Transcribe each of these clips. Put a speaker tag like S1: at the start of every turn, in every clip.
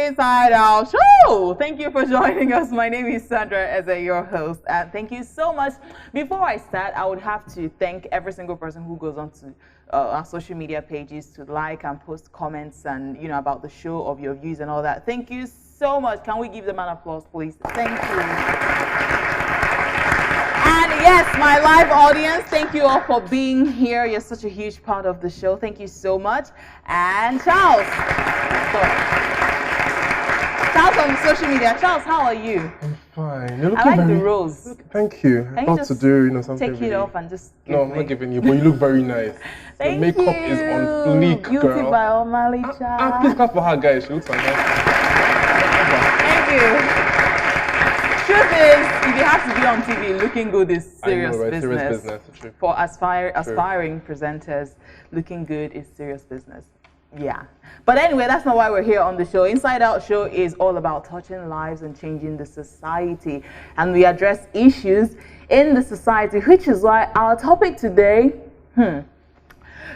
S1: Inside Out Show. Thank you for joining us. My name is Sandra as your host, and thank you so much. Before I start, I would have to thank every single person who goes on to our social media pages to like and post comments and about the show, of your views and all that. Thank you so much. Can we give them an applause, please? Thank you. And yes, my live audience, thank you all for being here. You're such a huge part of the show. Thank you so much. And Charles. Charles on social media. Charles, how are you?
S2: I'm fine. You're looking
S1: I like the rose.
S2: Thank you. I thought to do something.
S1: Take it off and just give
S2: No, I'm not giving you, but you look very nice.
S1: Thank
S2: the makeup
S1: you.
S2: is on fleek,
S1: Beauty
S2: girl.
S1: by O'Malley,
S2: Please clap for her, guys. She looks fantastic.
S1: Thank you. Truth is, if you have to be on TV, looking good is serious business.
S2: Serious business. True.
S1: For aspiring presenters, looking good is serious business. Yeah. But anyway, that's not why we're here on the show. Inside Out Show is all about touching lives and changing the society. And we address issues in the society, which is why our topic today,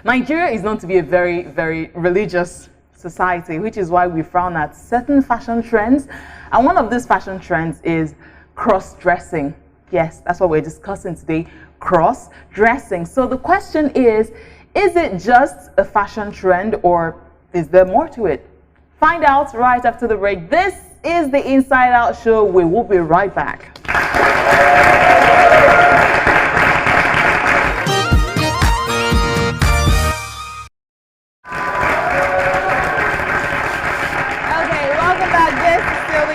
S1: Nigeria is known to be a very, very religious society, which is why we frown at certain fashion trends. And one of these fashion trends is cross-dressing. Yes, that's what we're discussing today, cross-dressing. So the question is it just a fashion trend or is there more to it? Find out right after the break. This is the Inside Out Show. We will be right back.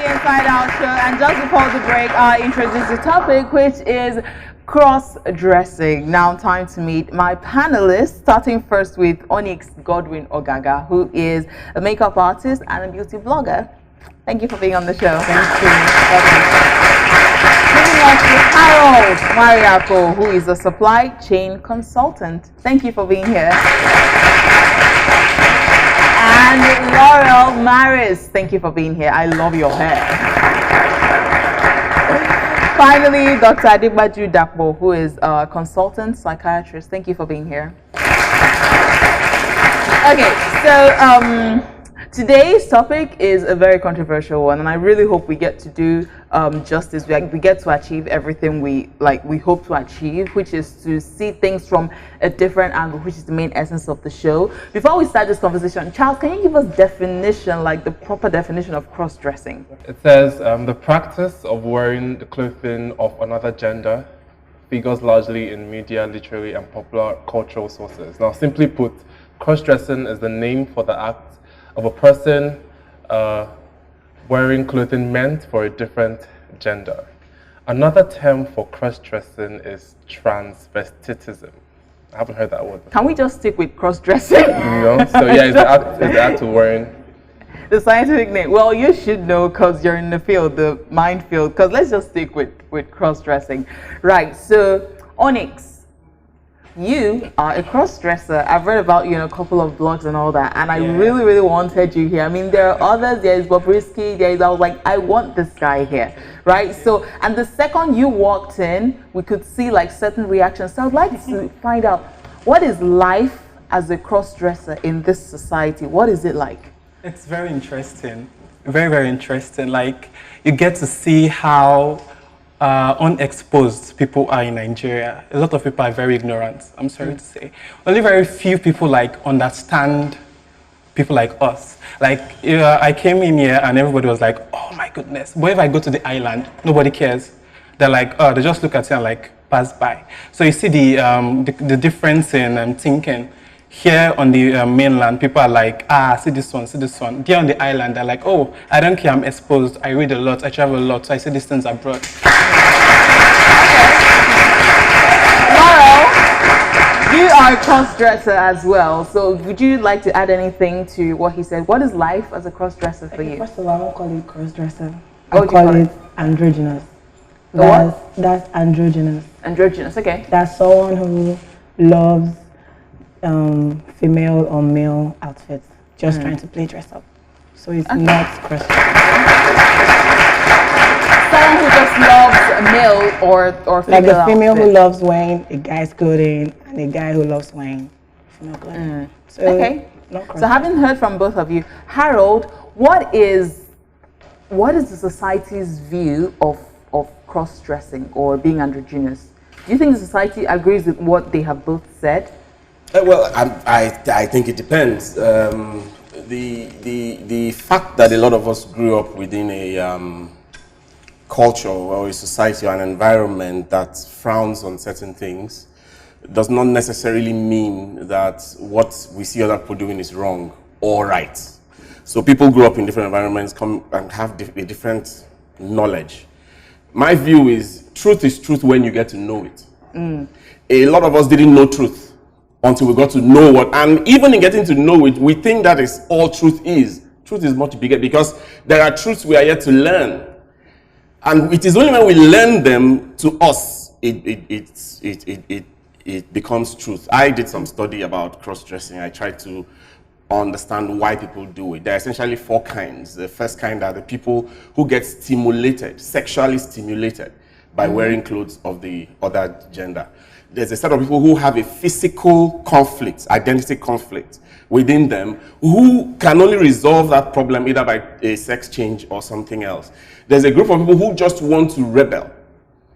S1: Inside Out Show, and just before the break, I introduced the topic, which is cross-dressing. Now time to meet my panelists, starting first with Onyx Godwin Ogaga, who is a makeup artist and a beauty blogger. Thank you for being on the show. Thank you. Moving on to Harold Nwariaku, who is a supply chain consultant. Thank you for being here. And Laurel Maris, thank you for being here. I love your hair. Finally, Dr. Adibaju Dakbo, who is a consultant psychiatrist. Thank you for being here. Okay, so today's topic is a very controversial one, and I really hope we get to do justice. We get to achieve everything we hope to achieve, which is to see things from a different angle, which is the main essence of the show. Before we start this conversation, Charles, can you give us definition, like the proper definition of cross-dressing?
S2: It says the practice of wearing the clothing of another gender figures largely in media, literary, and popular cultural sources. Now, simply put, cross-dressing is the name for the act of a person wearing clothing meant for a different gender. Another term for cross-dressing is transvestitism. I haven't heard that word before.
S1: Can we just stick with cross-dressing?
S2: So yeah, it's the act of wearing.
S1: The scientific name. Well, you should know because you're in the field, the mind field, because let's just stick with cross-dressing. Right, so Onyx, you are a cross-dresser. I've read about you in a couple of blogs and all that, and I really, really wanted you here. I mean, there are others. There is Bobrisky. I was like, I want this guy here, right? So, and the second you walked in, we could see like certain reactions. So I'd like to find out, what is life as a cross-dresser in this society? What is it like?
S3: It's very interesting. Very, very interesting. Like, you get to see how unexposed people are in Nigeria. A lot of people are very ignorant, I'm sorry to say. Only very few people understand people like us. Like, I came in here and everybody was like, oh my goodness. But if I go to the island, nobody cares. They're like, oh, they just look at you and like pass by. So you see the difference in thinking. Here on the mainland, people are like, see this one, see this one. There on the island, they're like, oh, I don't care, I'm exposed. I read a lot, I travel a lot, so I see these things abroad. Laurel,
S1: you are a cross-dresser as well. So would you like to add anything to what he said? What is life as a cross-dresser for you?
S4: First of all, I won't call it cross-dresser. I call it androgynous. That's androgynous.
S1: Androgynous, okay.
S4: That's someone who loves female or male outfits, just trying to play dress up. So it's not cross-dressing.
S1: Someone who just loves male or female
S4: like a female
S1: outfit.
S4: who loves wearing a guy's clothing and a guy who loves wearing female clothing. So,
S1: okay. So having heard from both of you, Harold, what is what is the society's view of cross-dressing or being androgynous? Do you think the society agrees with what they have both said?
S5: Well, I think it depends. The fact that a lot of us grew up within a culture or a society or an environment that frowns on certain things does not necessarily mean that what we see other people doing is wrong or right. So people grow up in different environments, come and have a different knowledge. My view is truth when you get to know it. A lot of us didn't know truth until we got to know what, and even in getting to know it, we think that is all truth is. Truth is much bigger because there are truths we are yet to learn. And it is only when we learn them to us, it becomes truth. I did some study about cross-dressing. I tried to understand why people do it. There are essentially 4 kinds. The first kind are the people who get stimulated, sexually stimulated by wearing clothes of the other gender. There's a set of people who have a physical conflict, identity conflict within them, who can only resolve that problem either by a sex change or something else. There's a group of people who just want to rebel,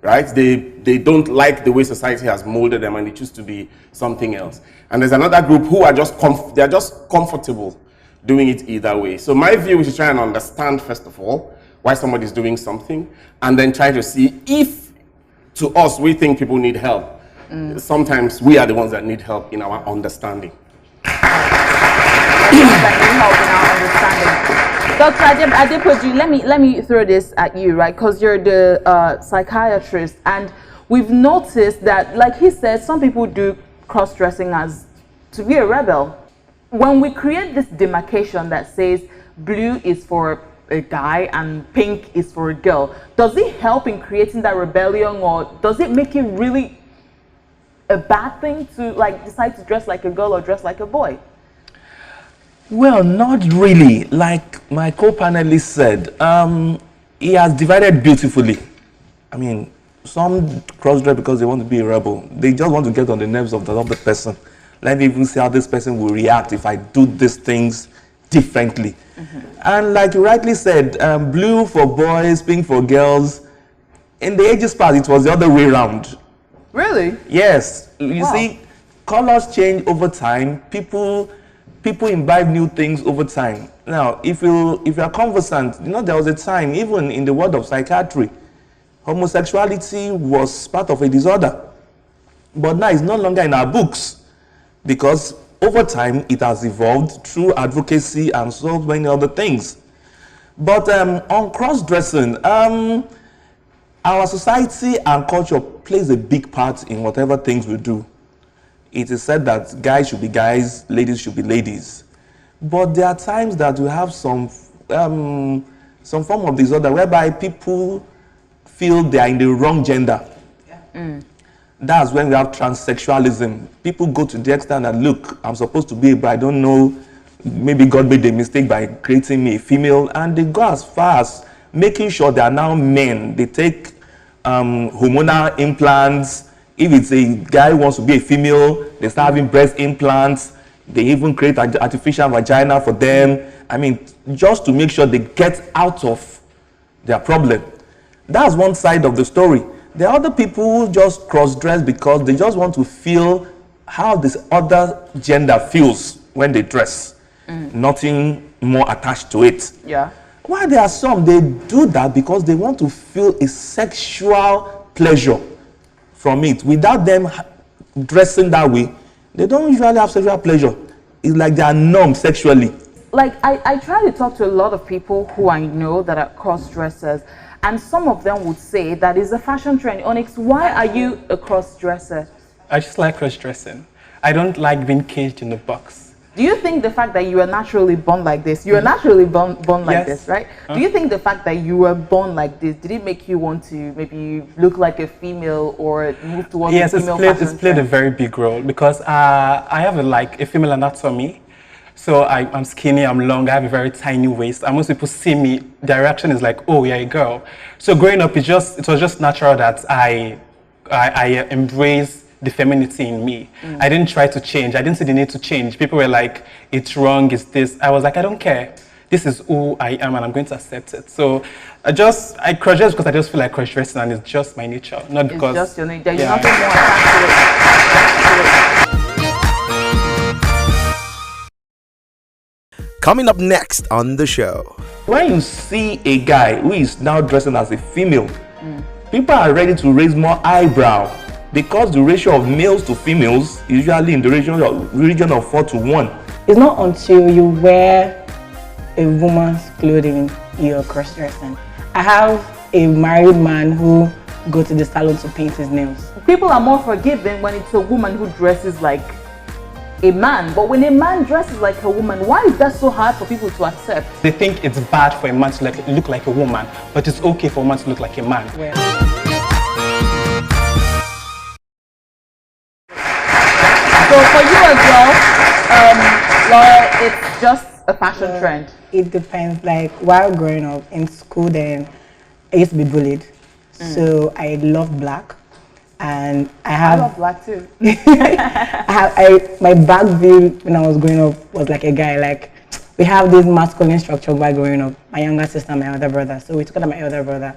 S5: right? They don't like the way society has molded them and they choose to be something else. And there's another group who are just they're just comfortable doing it either way. So my view is to try and understand, first of all, why somebody's doing something, and then try to see if, to us, we think people need help. Sometimes we are the ones that need help in our understanding.
S1: Dr. Adepoju, let me throw this at you, right? Because you're the psychiatrist, and we've noticed that, like he said, some people do cross-dressing as to be a rebel. When we create this demarcation that says blue is for a guy and pink is for a girl, does it help in creating that rebellion, or does it make it really a bad thing to like decide to dress like a girl or dress like a boy?
S6: Well, not really. Like my co-panelist said, he has divided beautifully. I mean, some cross-dress because they want to be a rebel. They just want to get on the nerves of the other person. Let me even see how this person will react if I do these things differently. And like you rightly said, blue for boys, pink for girls. In the ages past, it was the other way around.
S1: Really?
S6: Yes. You see, colors change over time. People imbibe new things over time. Now, if you are conversant, you know, there was a time, even in the world of psychiatry, homosexuality was part of a disorder. But now it's no longer in our books because over time it has evolved through advocacy and so many other things. But on cross-dressing, our society and culture plays a big part in whatever things we do. It is said that guys should be guys, ladies should be ladies. But there are times that we have some form of disorder whereby people feel they are in the wrong gender. That's when we have transsexualism. People go to the extent that, look, I'm supposed to be a boy, I don't know, maybe God made a mistake by creating me a female, and they go as far as making sure they are now men. They take hormonal implants. If it's a guy who wants to be a female, they start having breast implants. They even create an artificial vagina for them. I mean, just to make sure they get out of their problem. That's one side of the story. There are other people who just cross-dress because they just want to feel how this other gender feels when they dress. Nothing more attached to it.
S1: Yeah.
S6: While there are some, they do that because they want to feel a sexual pleasure from it. Without them dressing that way, they don't usually have sexual pleasure. It's like they are numb sexually.
S1: Like, I try to talk to a lot of people who I know that are cross-dressers, and some of them would say that is a fashion trend. Onyx, why are you a cross-dresser?
S3: I just like cross-dressing. I don't like being caged in a box.
S1: Do you think the fact that you were naturally born like this, you were naturally born like this, right? Do you think the fact that you were born like this, did it make you want to maybe look like a female or move towards a female fashion?
S3: It's played a very big role because I have a female anatomy. So I'm skinny, I'm long, I have a very tiny waist. And most people see me, their reaction is like, oh, you're a girl. So growing up, it was just natural that I embraced the femininity in me. I didn't try to change. I didn't see the need to change. People were like, it's wrong, it's this. I was like, I don't care. this is who I am and I'm going to accept it. So I cross-dress because I just feel like cross-dressing and it's just my nature, not because...
S1: It's just your nature. There's nothing more attached to it.
S7: Coming up next on the show.
S6: When you see a guy who is now dressing as a female, people are ready to raise more eyebrow because the ratio of males to females is usually in the region of 4 to 1.
S4: It's not until you wear a woman's clothing you're cross-dressing. I have a married man who go to the salon to paint his nails.
S1: People are more forgiving when it's a woman who dresses like a man, but when a man dresses like a woman, why is that so hard for people to accept?
S3: They think it's bad for a man to look like a woman, but it's okay for a man to look like a man.
S4: Well,
S1: So for you as well, Laurel, it's just a fashion trend.
S4: it depends. Like while growing up in school, then I used to be bullied. So I love black, and
S1: I love black too.
S4: my back view when I was growing up was like a guy. Like we have this masculine structure while growing up. My younger sister, my elder brother. So we took out my elder brother.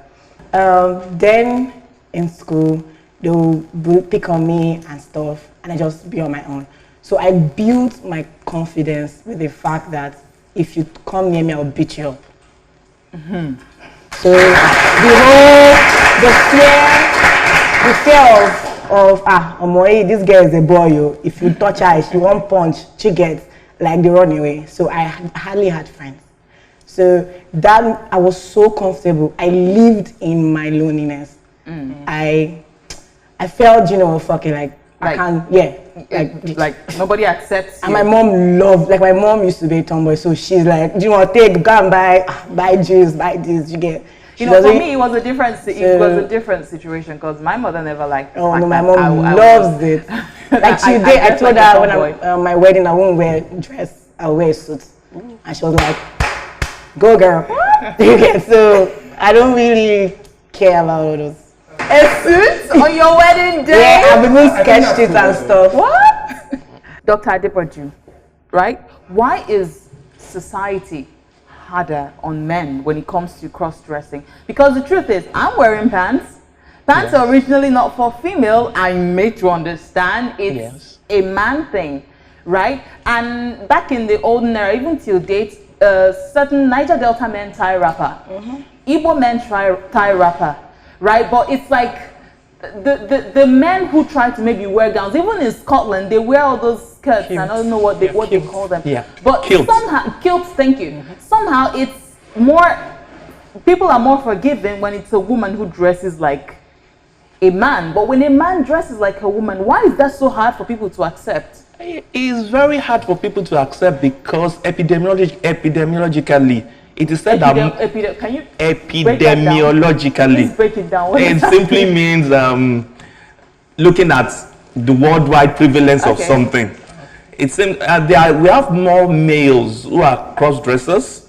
S4: Then in school, they would pick on me and stuff, and I just be on my own. So I built my confidence with the fact that if you come near me, I'll beat you up. So the fear of Omoe, this girl is a boy. If you touch her, she won't punch, she gets like they run away. So I hardly had friends. So that I was so comfortable. I lived in my loneliness. I felt, fucking like I can't,
S1: like nobody accepts you.
S4: And my mom loved, like my mom used to be a tomboy, so she's like, do you want to go and buy juice, buy this, you get.
S1: For me, it was a different situation because my mother never liked the fact
S4: my
S1: that
S4: mom loves it. Like I told her when I'm my wedding, I won't wear a dress, I'll wear a suit. And she was like, go girl. So I don't really care about all those.
S1: A suit on your wedding day?
S4: Yeah, I've even sketched it and stuff.
S1: What? Dr. Adepoju, right? Why is society harder on men when it comes to cross-dressing? Because the truth is, I'm wearing pants. Pants are originally not for female. I'm made to understand it's a man thing, right? And back in the olden era, even till date, certain Niger Delta men tie wrapper. Igbo men tie wrapper. Right, but it's like the men who try to maybe wear gowns, even in Scotland, they wear all those skirts. I don't know what they call them. Yeah, but kilts. Somehow kilts. Thank you. Somehow it's more. People are more forgiving when it's a woman who dresses like a man. But when a man dresses like a woman, why is that so hard for people to accept?
S6: It's very hard for people to accept because epidemiologically. It is said that
S1: can you
S6: epidemiologically,
S1: break it down?
S6: It simply means looking at the worldwide prevalence of something. It seems we have more males who are cross-dressers,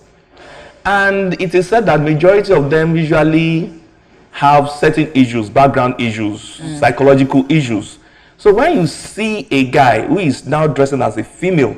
S6: and it is said that majority of them usually have certain issues, background issues, psychological issues. So when you see a guy who is now dressing as a female,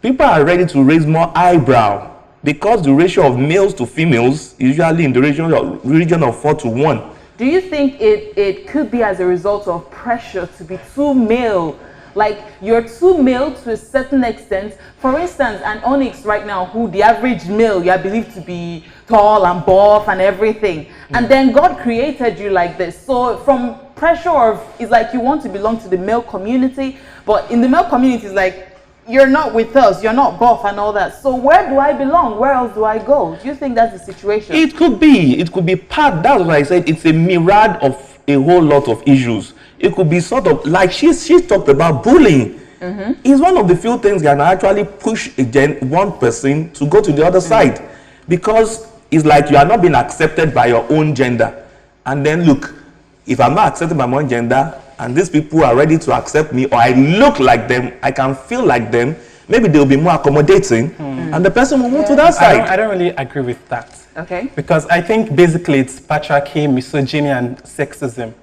S6: people are ready to raise more eyebrow. Because the ratio of males to females is usually in the region of 4 to 1.
S1: Do you think it could be as a result of pressure to be too male? Like you're too male to a certain extent. For instance, an Onyx right now, who the average male, you are believed to be tall and buff and everything. And then God created you like this. So from pressure it's like you want to belong to the male community, but in the male community it's like, you're not with us, you're not buff and all that. So where do I belong? Where else do I go? Do you think that's the situation?
S6: It could be part, that's what I said, it's a myriad of a whole lot of issues. It could be sort of, like she talked about bullying. It's one of the few things that can actually push one person to go to the other side. Because it's like you are not being accepted by your own gender. And then look, if I'm not accepted by my own gender, and these people are ready to accept me, or I look like them, I can feel like them, maybe they'll be more accommodating, and the person will move to that side.
S3: I don't really agree with that.
S1: Okay.
S3: Because I think basically it's patriarchy, misogyny, and sexism.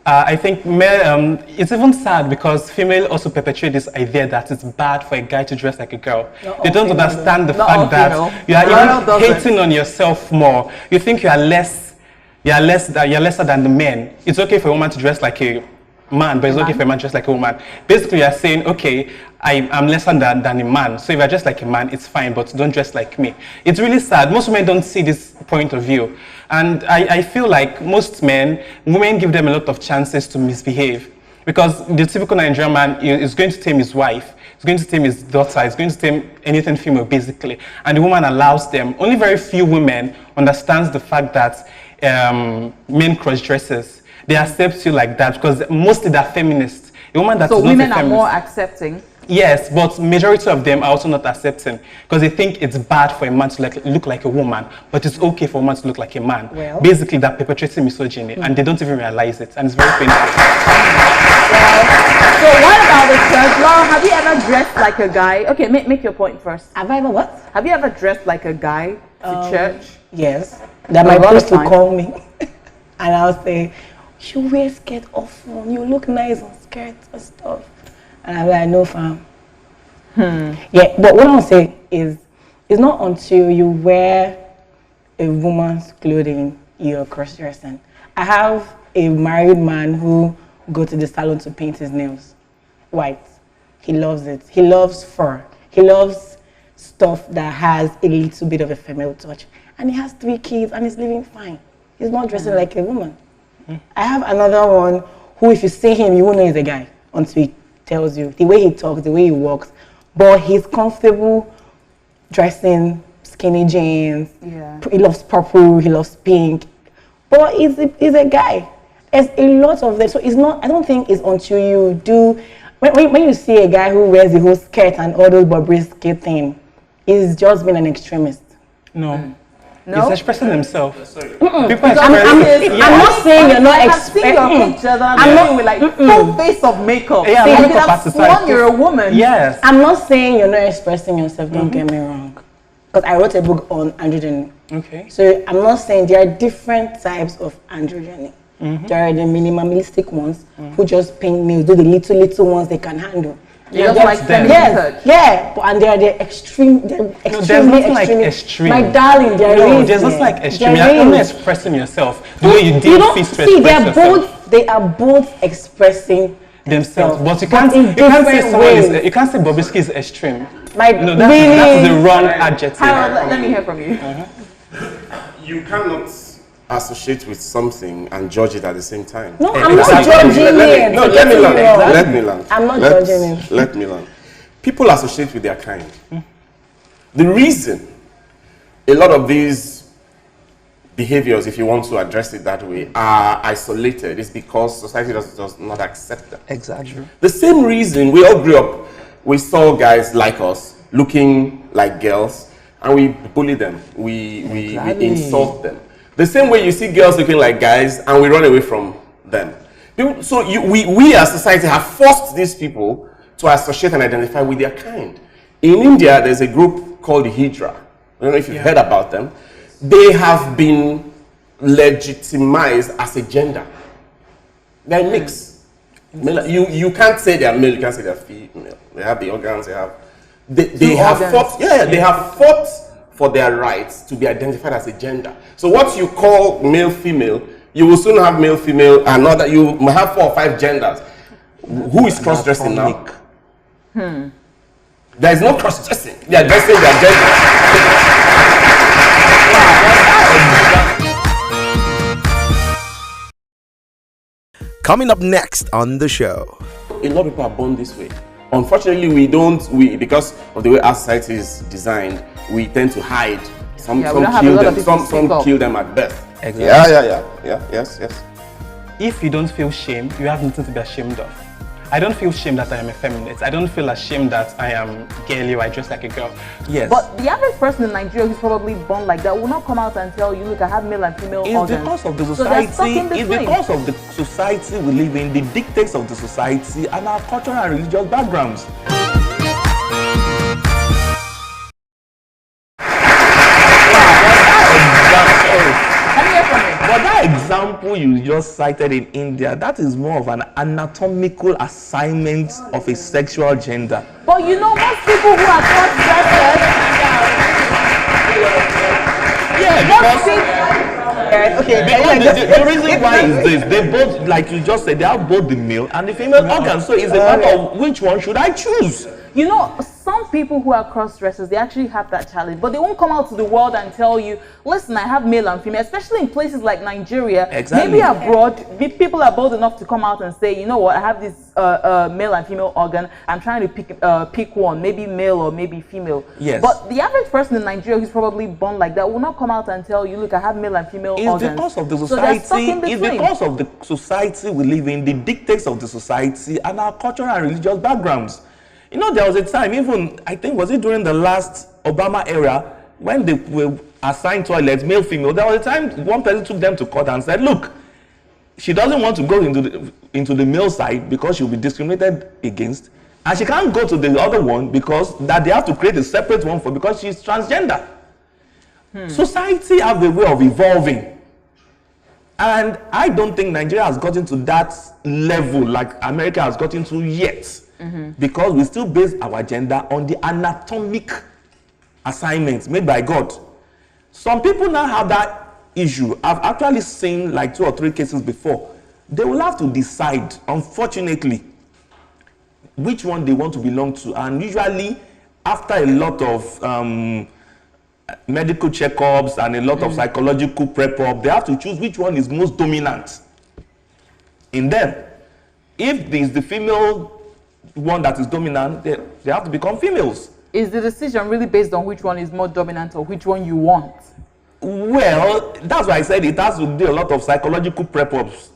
S3: I think it's even sad because female also perpetuate this idea that it's bad for a guy to dress like a girl. They don't understand the fact that you are even hating on yourself more. You think you're lesser than the men. It's okay for a woman to dress like a man, but it's okay for a man to dress like a woman. Basically, you're saying, okay, I'm lesser than a man. So if I dress like a man, it's fine, but don't dress like me. It's really sad. Most women don't see this point of view. And I feel like most women give them a lot of chances to misbehave. Because the typical Nigerian man is going to tame his wife, he's going to tame his daughter, he's going to tame anything female, basically. And the woman allows them. Only very few women understands the fact that men cross-dresses. They accept you like that because mostly they're feminists. A woman that
S1: so
S3: is not
S1: women
S3: a
S1: are
S3: feminist,
S1: more accepting.
S3: Yes, but majority of them are also not accepting because they think it's bad for a man to look like a woman, but it's okay for a woman to look like a man.
S4: Well,
S3: basically, they're perpetuating misogyny, and they don't even realize it, and it's very painful.
S1: So what about the church? Laurel, have you ever dressed like a guy? Okay, make your point first.
S4: Have I ever what?
S1: Have you ever dressed like a guy to church?
S4: Yes. That my priest will call me, and I'll say, "You wear skirt often. You look nice on skirts and stuff." And I'm like, "No, fam." Yeah, but what I'll say is, it's not until you wear a woman's clothing you're cross-dressing. I have a married man who go to the salon to paint his nails white. He loves it. He loves fur. He loves stuff that has a little bit of a female touch. And he has 3 kids and he's living fine. He's not dressing like a woman. I have another one who, if you see him, you won't know he's a guy until he tells you. The way he talks, the way he walks. But he's comfortable dressing skinny jeans. Yeah. He loves purple, he loves pink. But he's a guy. There's a lot of them. So it's not, I don't think it's until you do, when you see a guy who wears the whole skirt and all those Burberry skirt thing, he's just been an extremist.
S3: No.
S1: No?
S3: He's expressing himself. People
S1: I'm
S4: not saying you're not
S1: expressing your picture that I'm not with like full face of makeup.
S3: Yeah,
S1: you
S3: makeup
S1: have sworn you're a woman.
S3: Yes.
S4: I'm not saying you're not expressing yourself, don't get me wrong. Because I wrote a book on androgyny.
S3: Okay.
S4: So I'm not saying there are different types of androgyny. There are the minimalistic ones who just paint nails, do the little ones they can handle.
S1: You just like feminine touch.
S4: Yeah, and they are the extreme. They're extremely
S3: like extreme.
S4: My darling, they're
S3: no, there's not like extreme. You're only expressing yourself the way you did feel to
S4: see,
S3: express yourself.
S4: They are both expressing
S3: themselves, but you can't say Bobrisky is extreme. No, that's the wrong adjective.
S1: Harold, let me hear from you.
S5: You cannot associate with something and judge it at the same time.
S4: No, I'm not judging it.
S5: No, let me learn. Let me learn.
S4: I'm not judging it.
S5: Let me learn. People associate with their kind. The reason a lot of these behaviors, if you want to address it that way, are isolated is because society does not accept them.
S6: Exactly.
S5: The same reason we all grew up, we saw guys like us looking like girls and we bully them, we insult them. The same way you see girls looking like guys and we run away from them. So we as society have forced these people to associate and identify with their kind. In India, there's a group called the Hijra. I don't know if you've heard about them. They have been legitimized as a gender. They're mixed. You can't say they're male, you can't say they're female. They have the organs, they have fought. Yeah, they have fought for their rights to be identified as a gender. So what you call male, female, you will soon have male, female, and not that you might have 4 or 5 genders. Who is cross-dressing now? There is no cross-dressing. They are dressing their gender.
S7: Coming up next on the show.
S5: A lot of people are born this way. Unfortunately, because of the way our society is designed, we tend to hide. Some kill them at birth.
S3: Exactly.
S5: Yes.
S3: If you don't feel shame, you have nothing to be ashamed of. I don't feel shame that I am a feminist. I don't feel ashamed that I am girly or I dress like a girl.
S6: Yes.
S1: But the average person in Nigeria who's probably born like that will not come out and tell you, look, I have male and female organs.
S6: It's because of the society. It's because of the society we live in, the dictates of the society, and our cultural and religious backgrounds.
S3: But that example
S6: example you just cited in India, that is more of an anatomical assignment of a sexual gender.
S1: But you know, most people who are cross-dressers,
S6: the reason why is this: they both, like you just said, they have both the male and the female organs. So it's a matter of which one should I choose.
S1: you know, some people who are cross-dressers, they actually have that challenge, but they won't come out to the world and tell you, listen, I have male and female, especially in places like Nigeria.
S6: Exactly.
S1: Maybe abroad, people are bold enough to come out and say, you know what, I have this male and female organ, I'm trying to pick one, maybe male or maybe female.
S6: Yes.
S1: But the average person in Nigeria who's probably born like that will not come out and tell you, look, I have male and female organs.
S6: It's because of the
S1: So they're stuck
S6: society,
S1: in
S6: it's
S1: between.
S6: because of the society we live in, the dictates of the society, and our cultural and religious backgrounds. You know, there was a time, even, I think, was it during the last Obama era, when they were assigned toilets, male, female, there was a time one person took them to court and said, look, she doesn't want to go into the male side because she'll be discriminated against, and she can't go to the other one because that they have to create a separate one for because she's transgender. Society have a way of evolving. And I don't think Nigeria has gotten to that level like America has gotten to yet. Because we still base our gender on the anatomic assignments made by God. Some people now have that issue. I've actually seen like 2 or 3 cases before. They will have to decide, unfortunately, which one they want to belong to. And usually, after a lot of medical checkups and a lot of psychological prep-up, they have to choose which one is most dominant in them. If there's the female one that is dominant, they have to become females.
S1: Is the decision really based on which one is more dominant or which one you want?
S6: Well, that's why I said it has to do a lot of psychological prep-ups.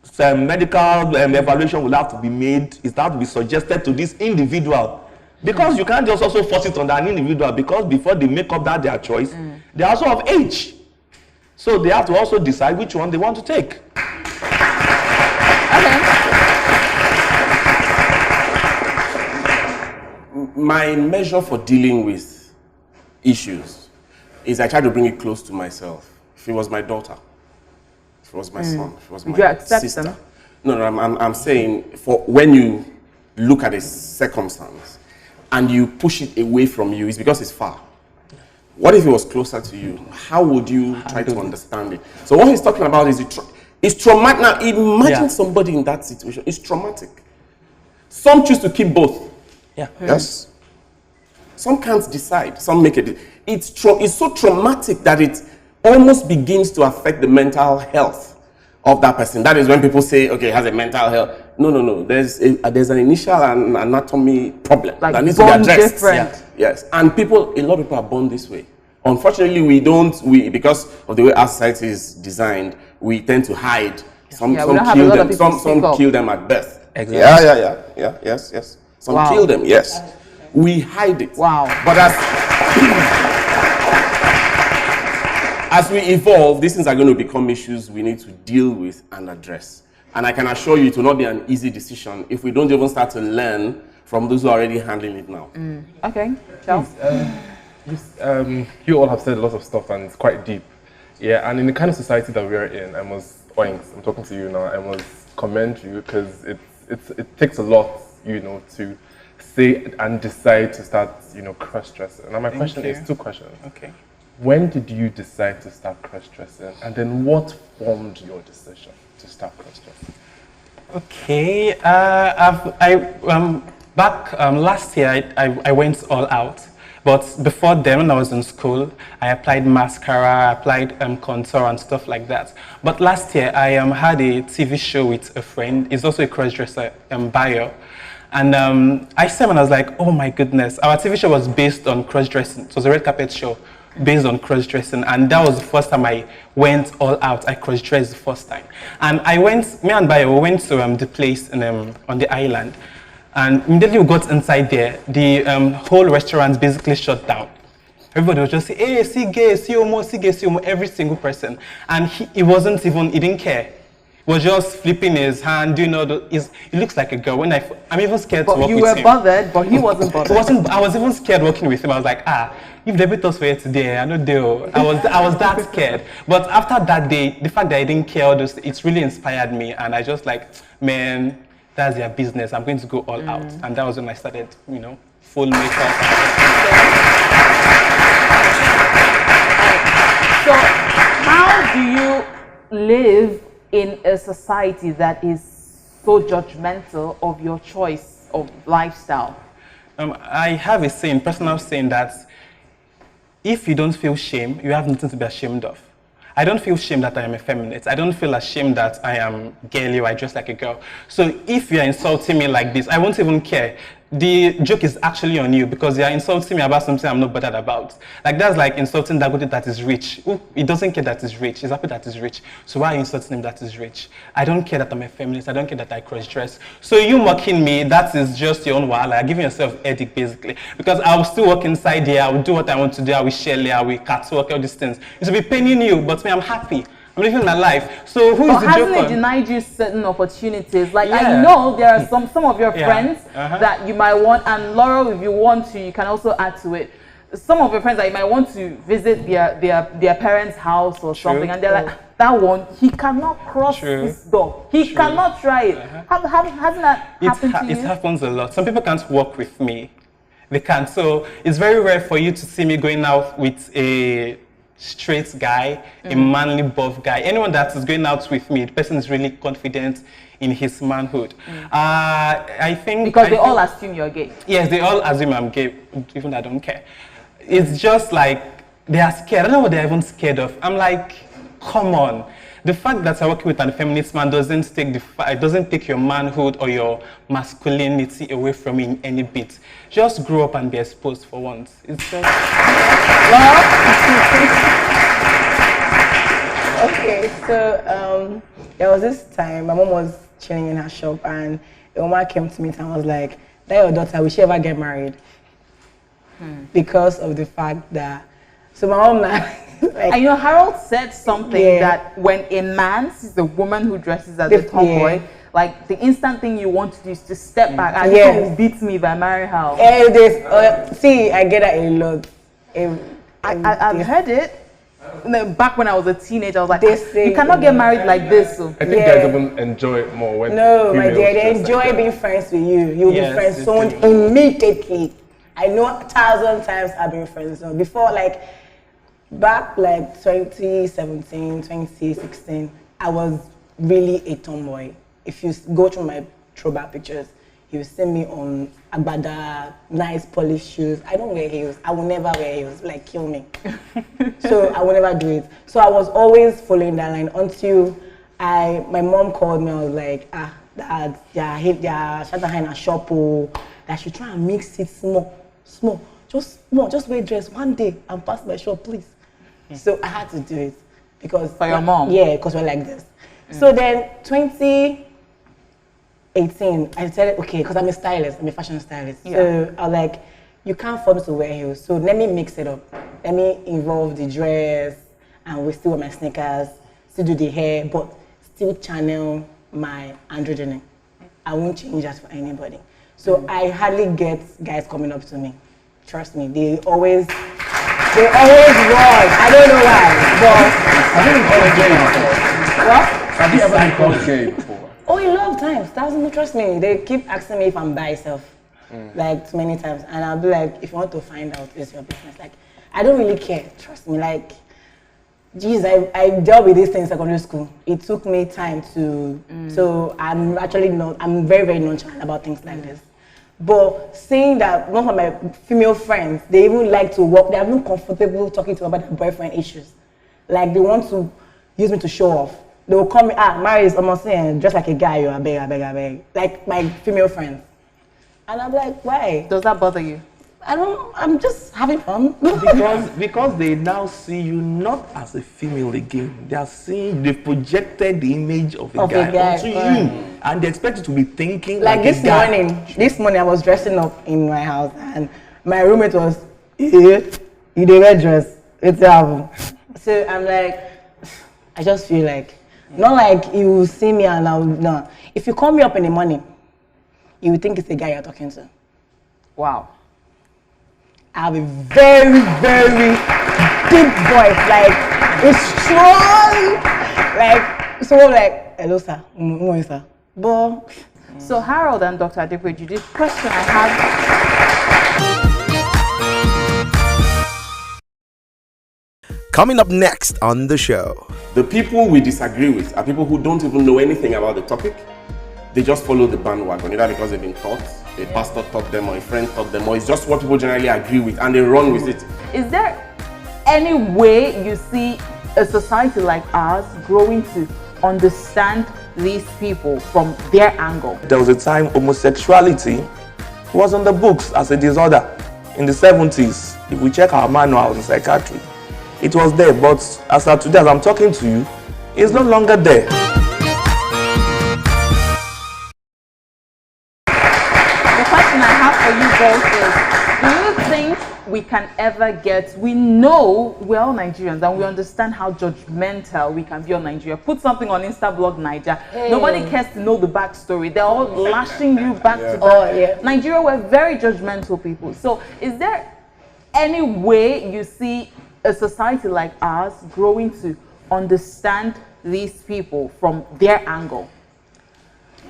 S6: Some medical evaluation will have to be made. It has to be suggested to this individual. Because you can't just also force it on an individual, because before they make up that their choice, they are also of age. So they have to also decide which one they want to take.
S1: Okay.
S5: My measure for dealing with issues is I try to bring it close to myself. If it was my daughter, if it was my son, if it was
S1: Would
S5: my
S1: you accept
S5: sister.
S1: them?
S5: No, I'm saying for when you look at a circumstance and you push it away from you, it's because it's far. What if it was closer to you? How would you try to understand it? So what he's talking about is it's traumatic. Now imagine somebody in that situation. It's traumatic. Some choose to keep both.
S6: Yeah.
S5: Yes. Some can't decide. Some make it. It's so traumatic that it almost begins to affect the mental health of that person. That is when people say, okay, it has a mental health. No. There's an initial anatomy problem
S1: Like
S5: that needs to be
S1: born
S5: addressed.
S1: different.
S5: Yes. And a lot of people are born this way. Unfortunately, because of the way our society is designed, we tend to hide. Some
S1: we don't have a
S5: kill
S1: lot of
S5: them.
S1: people speak
S5: Some
S1: up.
S5: kill them at birth.
S6: Exactly.
S5: Yeah. Yes. Some
S1: Wow.
S5: kill them. Yes. We hide it.
S1: Wow.
S5: But as we evolve, these things are going to become issues we need to deal with and address. And I can assure you it will not be an easy decision if we don't even start to learn from those who are already handling it now.
S1: Okay, Charles.
S2: You all have said a lot of stuff and it's quite deep. Yeah, and in the kind of society that we're in, I'm talking to you now, I must commend you because it takes a lot, to say and decide to start, cross-dressing. Now my question is 2 questions.
S3: Okay.
S2: When did you decide to start cross-dressing? And then what formed your decision to start cross-dressing?
S3: Okay. Back last year, I went all out. But before then, when I was in school, I applied mascara, I applied contour and stuff like that. But last year, I had a TV show with a friend. He's also a cross-dresser, Bayo. And I saw him and I was like, oh my goodness. Our TV show was based on cross-dressing. It was a red carpet show based on cross-dressing. And that was the first time I went all out. I cross-dressed the first time. And me and Bayo went to the place on the island. And immediately we got inside there, the whole restaurant basically shut down. Everybody was just saying, hey, see gay, see homo, every single person. And he didn't care. was just flipping his hand, you know, he looks like a girl. When I'm even scared to
S1: But
S3: walk
S1: you
S3: with
S1: were
S3: him.
S1: bothered, but he wasn't bothered.
S3: I was even scared walking with him. I was like, if they beat us for it today, I know deal. I was that scared. But after that day, the fact that I didn't care all this, it's really inspired me. And I just like, man, that's their business. I'm going to go all out. And that was when I started, you know, full makeup.
S1: So how do you live in a society that is so judgmental of your choice of lifestyle?
S3: I have a saying, personal saying, that if you don't feel shame, you have nothing to be ashamed of. I don't feel shame that I am effeminate. I don't feel ashamed that I am girly or I dress like a girl. So if you're insulting me like this, I won't even care. The joke is actually on you because you're insulting me about something I'm not bothered about. Like that's like insulting Dagote that is rich. Ooh, he doesn't care that he's rich. He's happy that he's rich. So why are you insulting him that is rich? I don't care that I'm a feminist. I don't care that I cross-dress. So you mocking me, that is just your own wahala. You're giving yourself headache basically. Because I will still walk inside here. I will do what I want to do. I will share, I will catwalk, all these things. It will be paining you, but me, I'm happy. I'm living my life. So who is the joker?
S1: Hasn't it denied you certain opportunities? Like
S3: Yeah.
S1: I know there are some of your
S3: Yeah.
S1: friends that you might want, and Laurel, if you want to, you can also add to it. Some of your friends that you might want to visit their parents' house or something, and they're like, that one, he cannot cross his door. He cannot try it. Hasn't that happened to you?
S3: It happens a lot. Some people can't work with me. They can't. So it's very rare for you to see me going out with a straight guy, a manly buff guy. Anyone that is going out with me, the person is really confident in his manhood. I think
S1: because they all assume you're gay.
S3: Yes, they all assume I'm gay, even I don't care. It's just like they are scared. I don't know what they're even scared of. I'm like, come on. The fact that you're working with an feminist man doesn't take your manhood or your masculinity away from you in any bit. Just grow up and be exposed for once. It's just...
S4: Okay, so there was this time my mom was chilling in her shop and a woman came to me and was like, that your daughter, will she ever get married? Because of the fact that, so my mom now, like,
S1: and you know, Harold said something that when a man sees a woman who dresses as a tomboy, like the instant thing you want to do is to step back and will beat me if I marry her.
S4: See, I get that a lot.
S1: I've heard it. Back when I was a teenager, I was like, you cannot get married like this. So.
S2: I think guys even enjoy it more when
S4: my dear, they enjoy being friends with you. You'll be friends with someone immediately. I know 1,000 times I've been friends. So before, like, back like 2017, 2016, I was really a tomboy. If you go through my throwback pictures, you see me on agbada, nice polished shoes. I don't wear heels. I will never wear heels. Like, kill me. So I will never do it. So I was always following that line until my mom called me. I was like, Dad, shut in a shop. That should try and mix it small. Just wear dress one day and pass my shop, please. So I had to do it because
S1: for your mom.
S4: Yeah, because we're like this. So then 2018, I decided, okay, because I'm a stylist, I'm a fashion stylist. Yeah. So I was like, you can't afford me to wear heels, so let me mix it up. Let me involve the dress, and we still wear my sneakers, still do the hair, but still channel my androgyny. I won't change that for anybody. So I hardly get guys coming up to me. Trust me, they always run. I don't know why, but
S2: have you been called gay before?
S4: What?
S2: Have you ever been called gay before?
S4: Oh, a lot of times. Thousands, trust me. They keep asking me if I'm bi self, like too many times, and I'll be like, if you want to find out, it's your business. Like, I don't really care. Trust me. Like, geez, I dealt with these things in secondary school. It took me time to, so I'm actually not. I'm very, very nonchalant about things like this. But seeing that one of my female friends, they even like to walk. They are not comfortable talking to me about their boyfriend issues. Like, they want to use me to show off. They will call me, Mary is almost saying, just like a guy, I beg. Like my female friends. And I'm like, why?
S1: Does that bother you?
S4: I'm just having fun.
S6: because they now see you not as a female again. They've projected the image of a guy onto you. And they expect you to be thinking like
S4: this
S6: a guy.
S4: This morning I was dressing up in my house and my roommate was, you did wear dress. It's album. So I'm like, I just feel like Not like you see me and no. If you call me up in the morning, you would think it's the guy you're talking to.
S1: Wow.
S4: I have a very, very deep voice, like it's strong, like so like hello sir, sir. But
S1: so Harold and Dr. Adequeju, this question I have.
S7: Coming up next on the show.
S5: The people we disagree with are people who don't even know anything about the topic. They just follow the bandwagon, either because they've been taught, a pastor taught them, or a friend taught them, or it's just what people generally agree with, and they run with it.
S1: Is there any way you see a society like ours growing to understand these people from their angle?
S6: There was a time homosexuality was on the books as a disorder in the 70s. If we check our manuals in psychiatry, it was there, but as of today, as I'm talking to you, it's no longer there.
S1: The question I have for you both is, do you think we can ever get, we know we're all Nigerians and we understand how judgmental we can be on Nigeria. Put something on Instablog Niger. Hey. Nobody cares to know the backstory. They're all lashing you back to back.
S4: Oh, yeah.
S1: Nigeria, we're very judgmental people. So is there any way you see a society like ours growing to understand these people from their angle?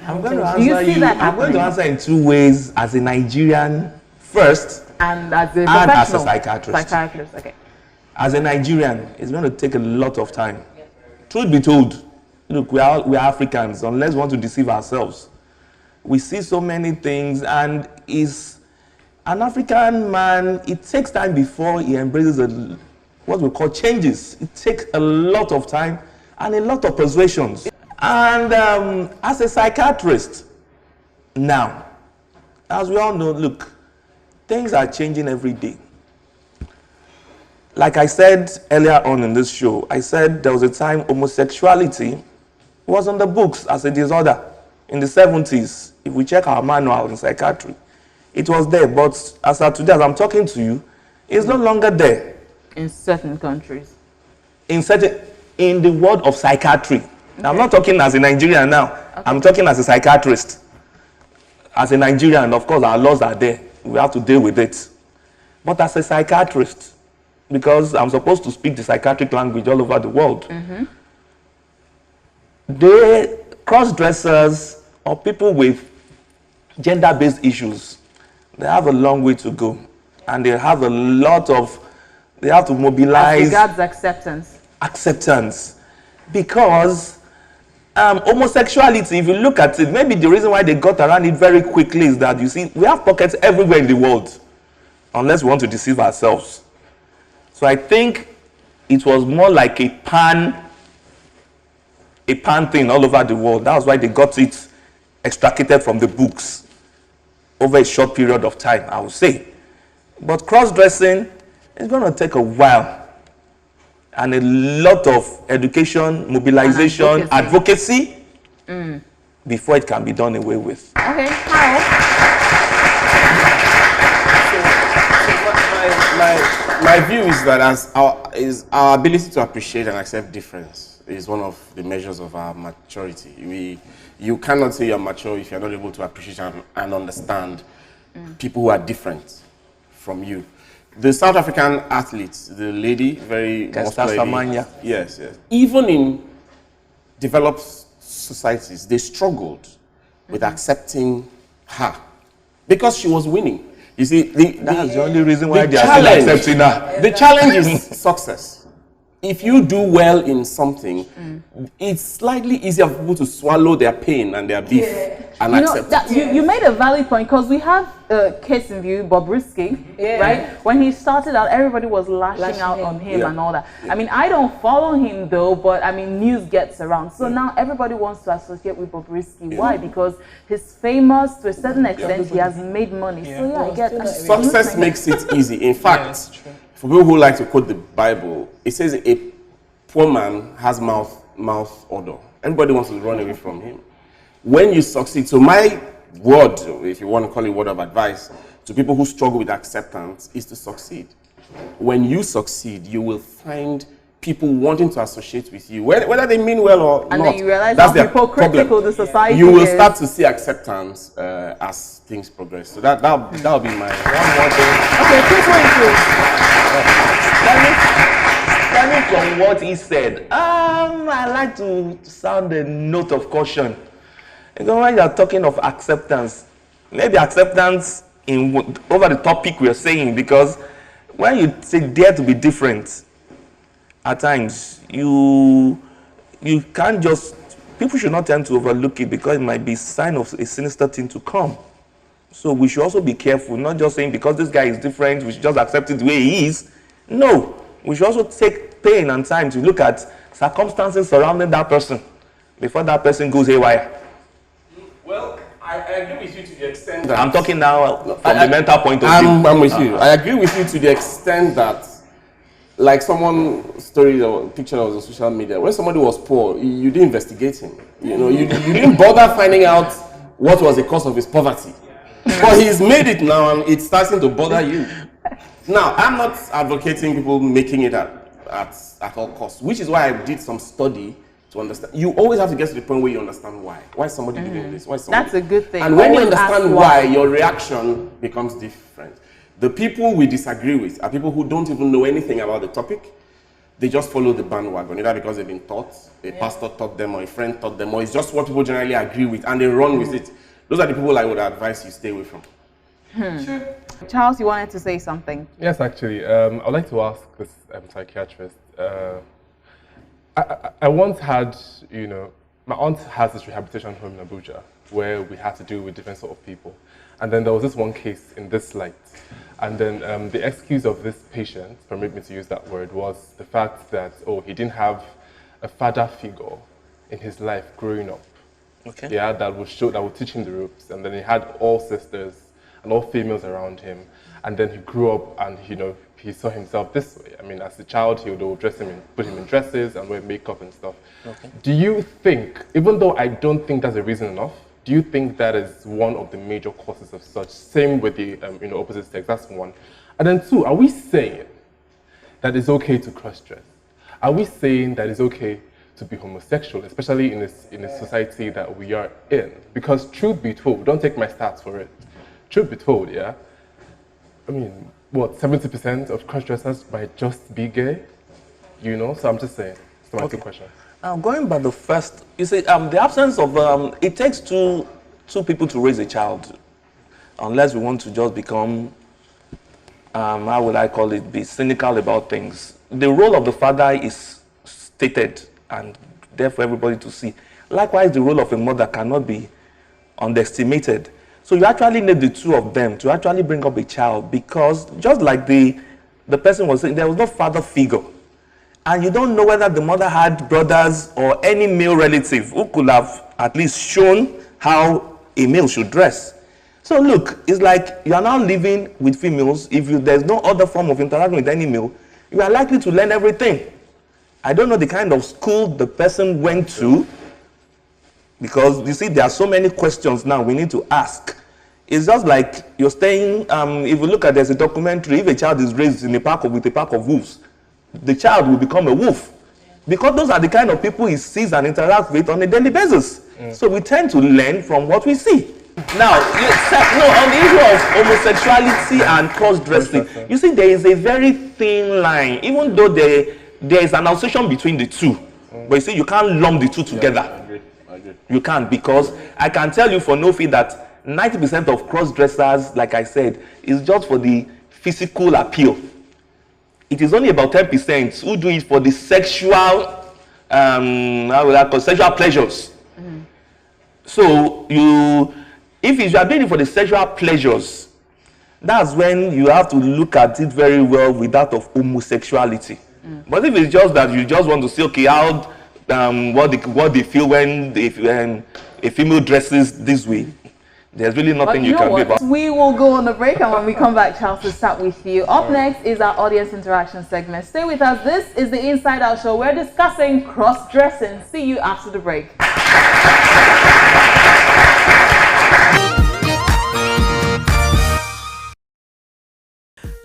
S6: I'm going to answer in two ways: as a Nigerian first,
S1: and as a
S6: and as a psychiatrist.
S1: Okay.
S6: As a Nigerian, it's going to take a lot of time. Truth be told, look, we are Africans. Unless we want to deceive ourselves, we see so many things, and is an African man. It takes time before he embraces what we call changes. It takes a lot of time and a lot of persuasions. And as a psychiatrist, now, as we all know, look, things are changing every day. Like I said earlier on in this show, I said there was a time homosexuality was on the books as a disorder in the 70s. If we check our manuals in psychiatry, it was there, but as of today, as I'm talking to you, it's no longer there.
S1: In certain countries.
S6: In the world of psychiatry. Okay. Now, I'm not talking as a Nigerian now. Okay. I'm talking as a psychiatrist. As a Nigerian, of course, our laws are there. We have to deal with it. But as a psychiatrist, because I'm supposed to speak the psychiatric language all over the world, the cross-dressers or people with gender-based issues, they have a long way to go. And they have a lot of, they have to mobilize. As
S1: regards acceptance.
S6: Acceptance. Because homosexuality, if you look at it, maybe the reason why they got around it very quickly is that, you see, we have pockets everywhere in the world, unless we want to deceive ourselves. So I think it was more like a pan thing all over the world. That's why they got it extracted from the books over a short period of time, I would say. But cross-dressing is going to take a while. And a lot of education, mobilization, advocacy before it can be done away with.
S1: Okay, how?
S5: So my view is that our ability to appreciate and accept difference is one of the measures of our maturity. You cannot say you're mature if you're not able to appreciate and understand people who are different from you. The South African athlete, the lady, very muscular. Yes. Even in developed societies, they struggled with accepting her because she was winning. You see,
S6: that's the only reason why they are still accepting her.
S5: The challenge is success. If you do well in something, it's slightly easier for people to swallow their pain and their beef and accept it.
S1: You made a valid point, because we have a case in view, Bobrisky, right? When he started out, everybody was lashing out on him and all that. I mean, I don't follow him though, but I mean, news gets around. So now everybody wants to associate with Bobrisky. Why? Because he's famous to a certain extent. He has made money. So I get
S5: success makes it easy. In fact, for people who like to quote the Bible, it says a poor man has mouth odor. Everybody wants to run away from him. When you succeed, so my word, if you want to call it word of advice, to people who struggle with acceptance is to succeed. When you succeed, you will find people wanting to associate with you, whether they mean well or not.
S1: And then you realize
S5: that's
S1: how
S5: their
S1: hypocritical
S5: problem.
S1: the society
S5: You will
S1: is.
S5: start to see acceptance as things progress. So that'll be my one more thing.
S1: Okay, quick one,
S6: Starting from what he said, I like to sound a note of caution. Because when you're talking of acceptance, maybe acceptance over the topic we're saying, because when you say dare to be different, at times you can't just, people should not tend to overlook it because it might be a sign of a sinister thing to come. So we should also be careful, not just saying because this guy is different, we should just accept it the way he is. No, we should also take pain and time to look at circumstances surrounding that person before that person goes haywire.
S5: Well, I agree with you to the extent that...
S6: I'm talking now from the mental point of view.
S5: I'm with you. I agree with you to the extent that, like someone's story or picture that was on social media, when somebody was poor, you didn't investigate him. You know, you didn't bother finding out what was the cause of his poverty. But he's made it now and it's starting to bother you. Now, I'm not advocating people making it at all costs, which is why I did some study to understand. You always have to get to the point where you understand why. Why is somebody doing this? Why is somebody...
S1: That's a good thing.
S5: And when you
S1: Always
S5: understand
S1: ask
S5: why, your reaction becomes different. The people we disagree with are people who don't even know anything about the topic. They just follow the bandwagon, either because they've been taught, a pastor taught them, or a friend taught them, or it's just what people generally agree with, and they run with it. Those are the people I would advise you stay away from.
S1: Sure. Charles, you wanted to say something?
S2: Yes, actually. I'd like to ask this psychiatrist. I once had, my aunt has this rehabilitation home in Abuja where we had to deal with different sort of people. And then there was this one case in this light. And then the excuse of this patient, permit me to use that word, was the fact that, he didn't have a father figure in his life growing up.
S6: Okay.
S2: Yeah, that would teach him the ropes. And then he had all sisters and all females around him. And then he grew up and, he saw himself this way. I mean, as a child, he would dress him put him in dresses and wear makeup and stuff. Okay. Do you think, even though I don't think that's a reason enough, do you think that is one of the major causes of such? Same with the opposite sex, that's one. And then two, are we saying that it's okay to cross-dress? Are we saying that it's okay to be homosexual, especially in a society that we are in? Because truth be told, don't take my stats for it. Truth be told, yeah, I mean, 70% of cross-dressers might just be gay? So I'm just saying, it's my question.
S6: Going by the first, you see, the absence of, it takes two people to raise a child, unless we want to just become, how would I call it, be cynical about things. The role of the father is stated and there for everybody to see. Likewise, the role of a mother cannot be underestimated. So you actually need the two of them to actually bring up a child, because just like the person was saying, there was no father figure. And you don't know whether the mother had brothers or any male relative who could have at least shown how a male should dress. So look, it's like you are now living with females. If there's no other form of interaction with any male, you are likely to learn everything. I don't know the kind of school the person went to, because you see, there are so many questions now we need to ask. It's just like you're staying, if you look at, there's a documentary, if a child is raised in with a pack of wolves, the child will become a wolf. Because those are the kind of people he sees and interacts with on a daily basis. So we tend to learn from what we see. Now, on the issue of homosexuality and cross-dressing, you see, there is a very thin line, even though there is an association between the two. But you see, you can't lump the two together.
S5: I agree.
S6: You can't, because I can tell you for no fee that 90% of cross-dressers, like I said, is just for the physical appeal. It is only about 10% who do it for the sexual, sexual pleasures. Mm-hmm. So if you are doing it for the sexual pleasures, that's when you have to look at it very well with that of homosexuality. But if it's just that you just want to see, okay, how what they feel when a female dresses this way, there's really nothing you can do about it.
S1: We will go on a break, and when we come back, Charles will start with you. Up next is our audience interaction segment. Stay with us. This is the Inside Out Show. We're discussing cross-dressing. See you after the break.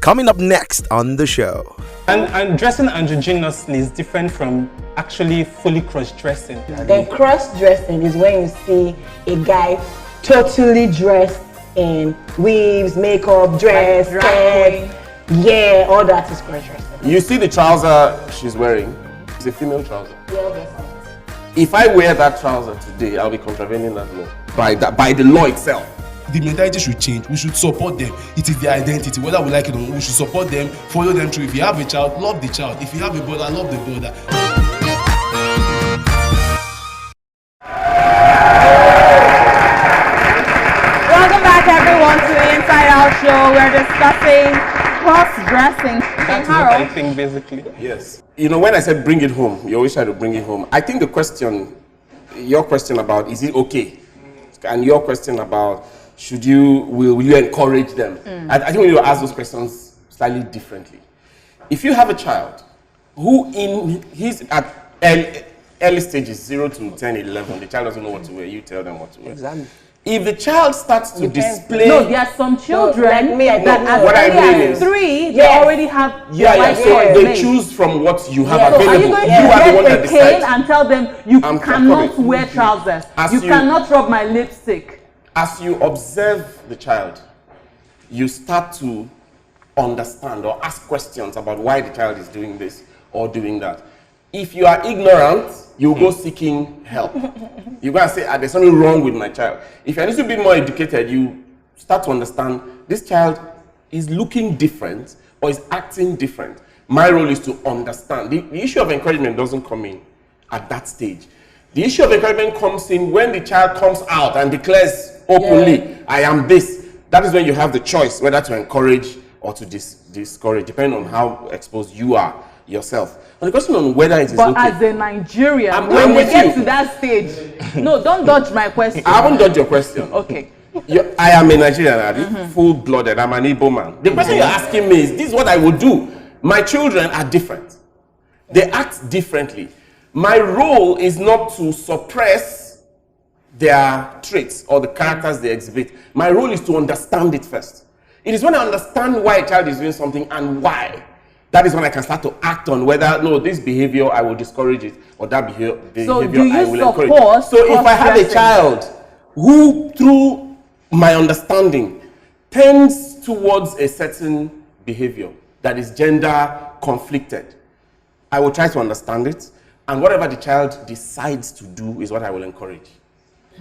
S7: Coming up next on the show.
S3: And dressing androgynously is different from actually fully cross-dressing.
S4: Then cross-dressing is when you see a guy totally dressed in weaves, makeup, dress,
S1: Like
S4: skirt. Yeah, all that is cross-dressing.
S5: You see the trouser she's wearing? It's a female trouser.
S4: Yeah, obviously.
S5: If I wear that trouser today, I'll be contravening that law. By the law itself.
S8: The mentality should change. We should support them. It is their identity. Whether we like it or not, we should support them, follow them through. If you have a child, love the child. If you have a brother, love the brother.
S1: Welcome back, everyone, to the Inside Out Show. We're discussing cross-dressing.
S3: That's what I think, basically.
S5: Yes. You know, when I said bring it home, you always try to bring it home. I think the question, your question about is it okay? And your question about will you encourage them? I think we need to ask those questions slightly differently. If you have a child who he's at early stages, 0 to 10, 11, the child doesn't know what to wear, you tell them what to wear.
S6: Exactly.
S5: If the child starts to display...
S1: No, there are some children
S4: like me, I
S1: that
S4: don't
S1: as
S4: know.
S5: What I
S1: early
S5: mean
S1: as
S5: is-
S1: 3, they
S4: Yes.
S1: already have
S5: so they choose from what you have
S1: So are
S5: available.
S1: you going
S5: You are the one
S1: to
S5: that
S1: get a cane
S5: decides.
S1: and tell them you
S5: I'm
S1: cannot
S5: coming.
S1: wear trousers,
S5: As
S1: you
S5: you-
S1: cannot rub my lipstick?
S5: As you observe the child, you start to understand or ask questions about why the child is doing this or doing that. If you are ignorant, you go seeking help. You go and say, there's something wrong with my child. If you're a little bit more educated, you start to understand this child is looking different or is acting different. My role is to understand. The issue of encouragement doesn't come in at that stage. The issue of encouragement comes in when the child comes out and declares openly, I am this. That is when you have the choice whether to encourage or to discourage, depending on how exposed you are yourself. And the question on whether it is
S1: But
S5: okay.
S1: as a Nigerian,
S5: I'm
S1: when they
S5: with
S1: get
S5: you.
S1: to that stage, no, don't dodge my question.
S5: I haven't dodged your question.
S1: Okay.
S5: I am a Nigerian, full-blooded. I'm an Igbo man. The question you're asking me is, this is what I would do. My children are different. They act differently. My role is not to suppress their traits or the characters they exhibit. My role is to understand it first. It is when I understand why a child is doing something and why, that is when I can start to act on whether, no, this behavior, I will discourage it, or that behavior,
S1: So do you
S5: I will encourage.
S1: support
S5: So if I have a
S1: cross-dressing?
S5: child who, through my understanding, tends towards a certain behavior that is gender conflicted, I will try to understand it, and whatever the child decides to do is what I will encourage.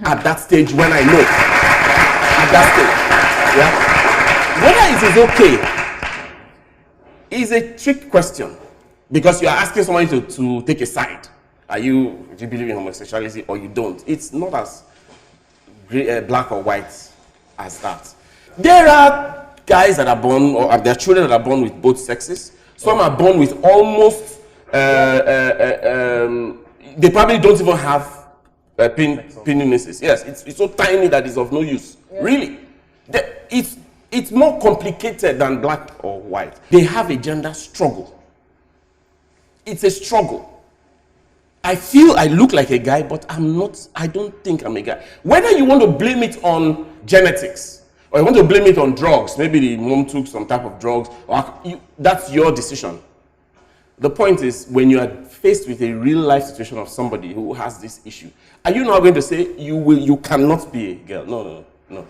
S5: At that stage when I know. At that stage. Yeah. Whether it is okay is a trick question, because you are asking somebody to take a side. Do you believe in homosexuality or you don't? It's not as black or white as that. There are guys that are born, or there are children that are born with both sexes. Some are born with almost, they probably don't even have penises. Yes, it's so tiny that it's of no use. Yeah. Really. It's more complicated than black or white. They have a gender struggle. It's a struggle. I feel I look like a guy, but I'm not, I don't think I'm a guy. Whether you want to blame it on genetics, or you want to blame it on drugs, maybe the mom took some type of drugs, or that's your decision. The point is, when you are faced with a real life situation of somebody who has this issue, are you now going to say you cannot be a girl? No.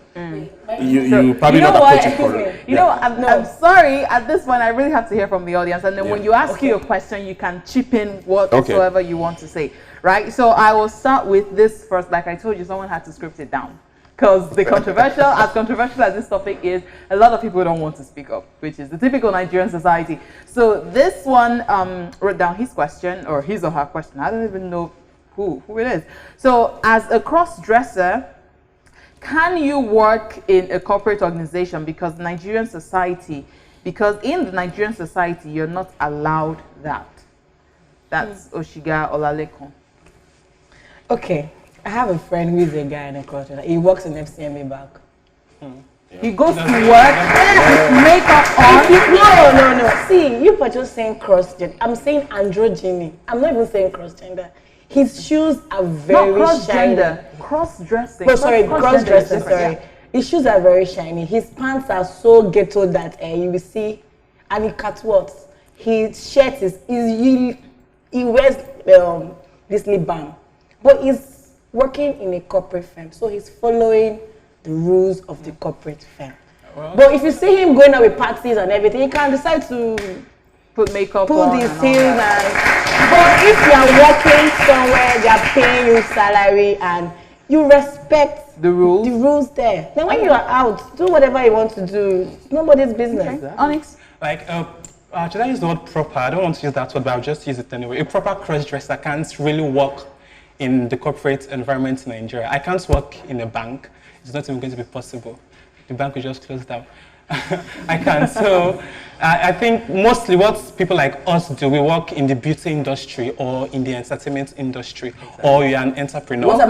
S5: You probably not approach it correctly.
S1: You know, I'm sorry. At this point, I really have to hear from the audience. And then when you ask you a question, you can chip in whatsoever you want to say, right? So I will start with this first. Like I told you, someone had to script it down. Because the controversial as this topic is, a lot of people don't want to speak up, which is the typical Nigerian society. So this one wrote down his question, or his or her question. I don't even know who it is. So as a cross-dresser, can you work in a corporate organization? Because in the Nigerian society, you're not allowed that. That's Oshiga Olalekon.
S4: Okay, I have a friend who is a guy in a culture. He works in FCMA Bank.
S1: He goes to work with makeup on.
S4: No. See, you were just saying cross-gender. I'm saying androgyny. I'm not even saying cross-gender. His shoes are very
S1: Not cross-gender,
S4: shiny.
S1: cross-dressing.
S4: No, sorry, cross-dressing,
S1: sorry.
S4: sorry. His shoes are very shiny. His pants are so ghetto that you will see, and he catwalks. his shirt he wears this lip balm, but he's working in a corporate firm, so he's following the rules of the corporate firm. But if you see him going out with parties and everything, he can decide to
S1: put makeup
S4: put
S1: on.
S4: But if you are working somewhere, they are paying you salary and you respect
S1: the rules
S4: there. Then when you are out, do whatever you want to do. It's nobody's business.
S1: Okay. Onyx?
S3: Like, should I use the word proper? I don't want to use that word, but I'll just use it anyway. A proper cross-dresser can't really work in the corporate environment in Nigeria. I can't work in a bank. It's not even going to be possible. The bank will just close down. I can't. So I think mostly what people like us do, we work in the beauty industry or in the entertainment industry, or you're an entrepreneur.
S4: What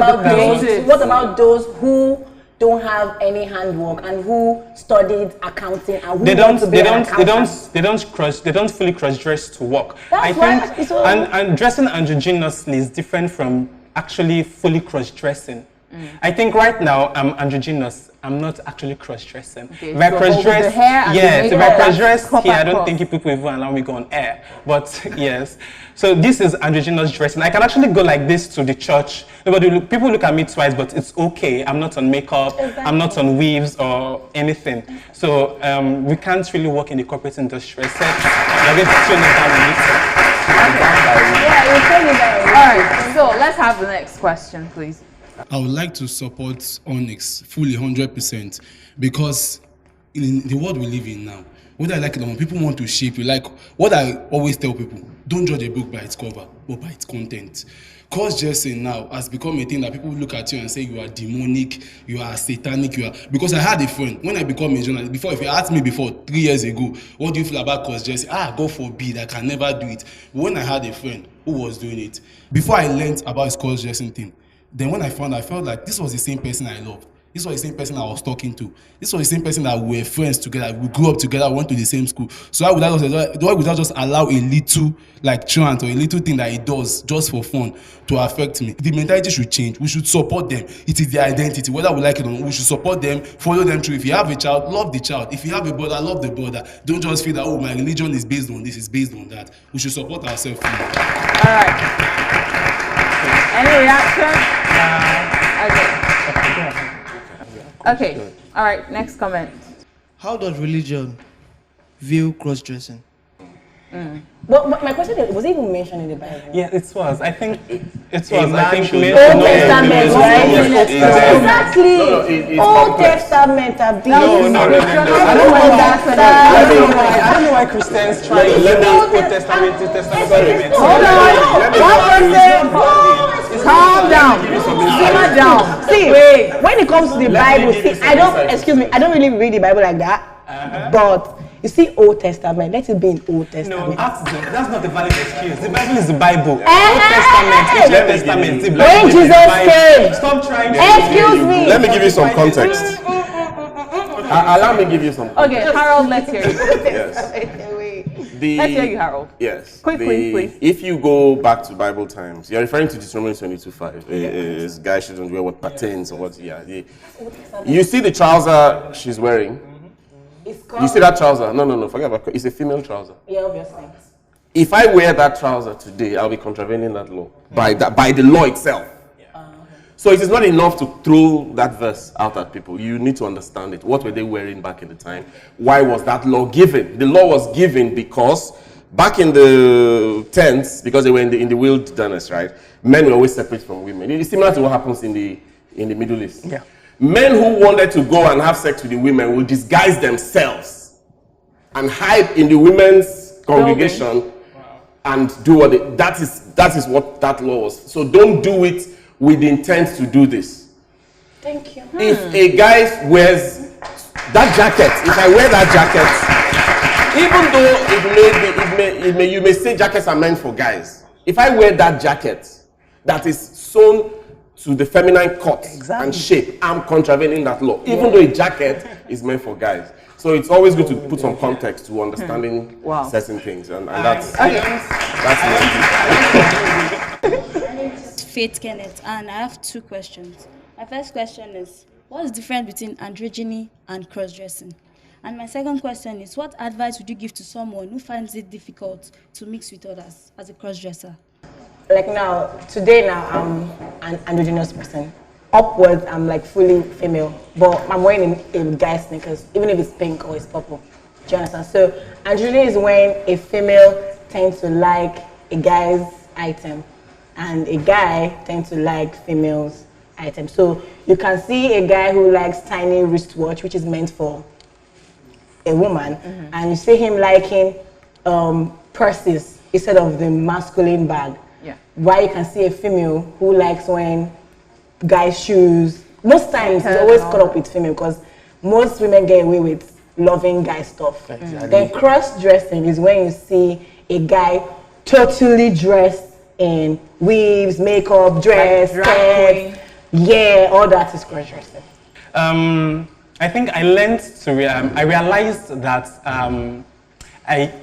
S4: about those who don't have any handwork and who studied accounting and who want to be an accountant? They don't fully cross-dress to work. And dressing androgynously is different from actually fully cross-dressing. I think right now I'm androgynous. I'm not actually cross-dressing.
S1: Okay,
S3: if I cross-dress,
S1: yes,
S3: if I cross-dress here, I don't think people will even allow me go on air. But yes, so this is androgynous dressing. I can actually go like this to the church. People look at me twice, but it's okay. I'm not on makeup. Exactly. I'm not on weaves or anything. So we can't really work in the corporate industry except you're going to tune it down a little.
S1: Yeah, you're turning down. All right, so let's have the next question, please.
S8: I would like to support Onyx fully 100% because in the world we live in now, whether I like it or not, people want to shape you. Like what I always tell people, don't judge a book by its cover, but by its content. Cross-dressing now has become a thing that people look at you and say you are demonic, you are satanic, because I had a friend, when I become a journalist, before, if you asked me before, 3 years ago, what do you feel about cross-dressing? God forbid, I can never do it. But when I had a friend who was doing it, before I learned about this cross-dressing thing, then when I found out, I felt like this was the same person I loved. This was the same person I was talking to. This was the same person that we were friends together. We grew up together, went to the same school. So why would I just allow a little like chant or a little thing that it does just for fun to affect me? The mentality should change. We should support them. It is their identity. Whether we like it or not, we should support them, follow them through. If you have a child, love the child. If you have a brother, love the brother. Don't just feel that, oh, my religion is based on this, is based on that. We should support ourselves.
S1: All right. Any reaction? Okay. All right. Next comment.
S9: How does religion view cross-dressing?
S4: But my question is, was it even mentioned in the Bible?
S3: Yeah, it was. I think it was.
S5: Old
S4: Testament, right? Exactly. Old Testament.
S3: I don't know why Christians try to let Old Testament to Testament.
S1: Hold on. Calm down. Simmer down.
S4: See, when it comes to the Bible, I don't really read the Bible like that. But you see Old Testament, let it be in Old Testament.
S3: No, that's not a valid excuse. The Bible is the Bible. Old Testament, Ancient Testament. The Bible
S4: when Jesus came,
S3: stop trying to
S4: excuse me.
S5: Let me give you some context. Allow me give you some context.
S1: Okay, Harold, let's hear you.
S5: Yes.
S1: Let's hear you, Harold.
S5: Yes.
S1: Quickly, please.
S5: If you go back to Bible times, you're referring to Deuteronomy 22:5. Guys shouldn't wear what pertains or what. You see the trouser she's wearing. You see that trouser? No, forget about it. It's a female trouser.
S4: Yeah, obviously.
S5: If I wear that trouser today, I'll be contravening that law by the law itself. So it is not enough to throw that verse out at people. You need to understand it. What were they wearing back in the time? Why was that law given? The law was given because back in the tents, because they were in the wilderness, right? Men were always separate from women. It is similar to what happens in the Middle East. Yeah. Men who wanted to go and have sex with the women will disguise themselves and hide in the women's congregation and do what that is what that law was. So don't do it with the intent to do this.
S4: Thank you.
S5: If a guy wears that jacket, if I wear that jacket, even though you may say jackets are meant for guys, if I wear that jacket that is sewn to the feminine cut and shape, I'm contravening that law, even though a jacket is meant for guys. So it's always good to put some context to understanding certain things, and that's
S10: Faith Kenneth, and I have two questions. My first question is, what is the difference between androgyny and cross-dressing? And my second question is, what advice would you give to someone who finds it difficult to mix with others as a cross-dresser?
S4: Like now, today now, I'm an androgynous person. Upwards, I'm like fully female, but I'm wearing a guy sneakers, even if it's pink or it's purple. Do you understand? So androgyny is when a female tends to like a guy's item, and a guy tends to like female's item. So you can see a guy who likes tiny wristwatch, which is meant for a woman, and you see him liking purses instead of the masculine bag.
S1: Yeah.
S4: While you can see a female who likes wearing guys' shoes. Most times it's always caught up with female because most women get away with loving guy stuff.
S6: Exactly.
S4: Then cross-dressing is when you see a guy totally dressed in weaves, makeup, dress, skirt. Yeah, all that is cross-dressing.
S3: I think I learned to, I realized that I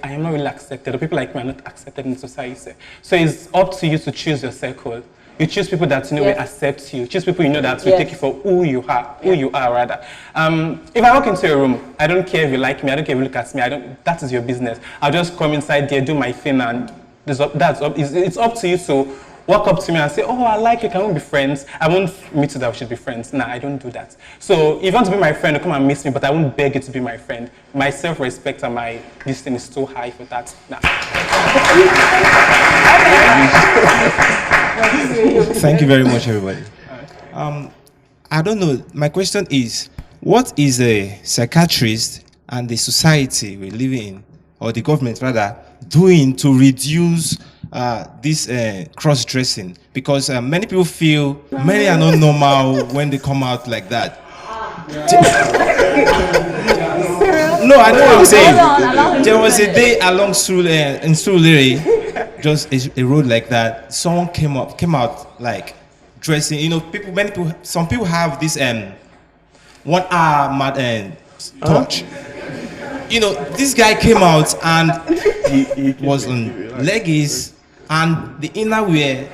S3: am not really accepted, or people like me are not accepted in society. So it's up to you to choose your circle. You choose people that you know will accept you. Choose people you know that will take you for who you are, rather. If I walk into a room, I don't care if you like me, I don't care if you look at me, that is your business. I'll just come inside there, do my thing, and it's up to you to walk up to me and say, oh, I like you, can we be friends? I won't meet you that we should be friends. Nah, I don't do that. So if you want to be my friend, come and meet me, but I won't beg you to be my friend. My self-respect and my distance is too high for that. Nah.
S11: Thank you very much, everybody. I don't know. My question is, what is a psychiatrist and the society we live in, or the government rather, doing to reduce this cross-dressing? Because many people feel many are not normal when they come out like that. No, I know what I'm saying. There was a day along in Surulere, just a road like that. Someone came out like dressing. You know, some people have this 1 hour mad touch. You know, this guy came out and he was on leggings and the inner wear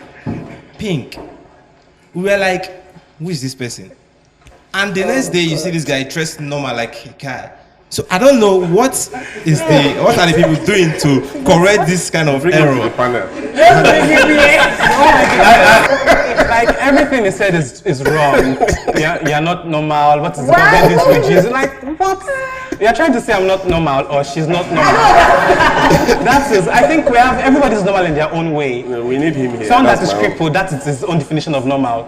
S11: pink. We were like, who is this person? And the next day you see this guy dressed normal like a guy. So I don't know what are the people doing to correct this kind of error.
S3: Like everything he said is wrong. You're not normal. What is the government doing to reduce? Like what? You're trying to say I'm not normal or she's not normal. That's it. I think everybody's normal in their own way.
S5: No, we need him here.
S3: Someone that is crippled, that is his own definition of normal.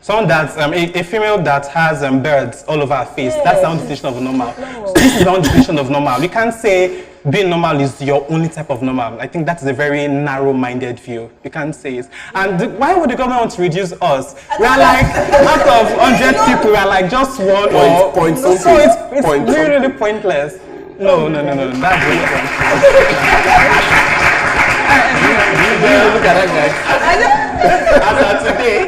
S3: Someone that's a female that has birds all over her face, that's the own definition of normal. So this is the own definition of normal. You can't say being normal is your only type of normal. I think that's a very narrow-minded view. You can't say it. And why would the government want to reduce us? We are like, out of 100 people, we are like just one
S5: point
S3: so it's really pointless. No, that's really pointless. Look at that guy. As of today,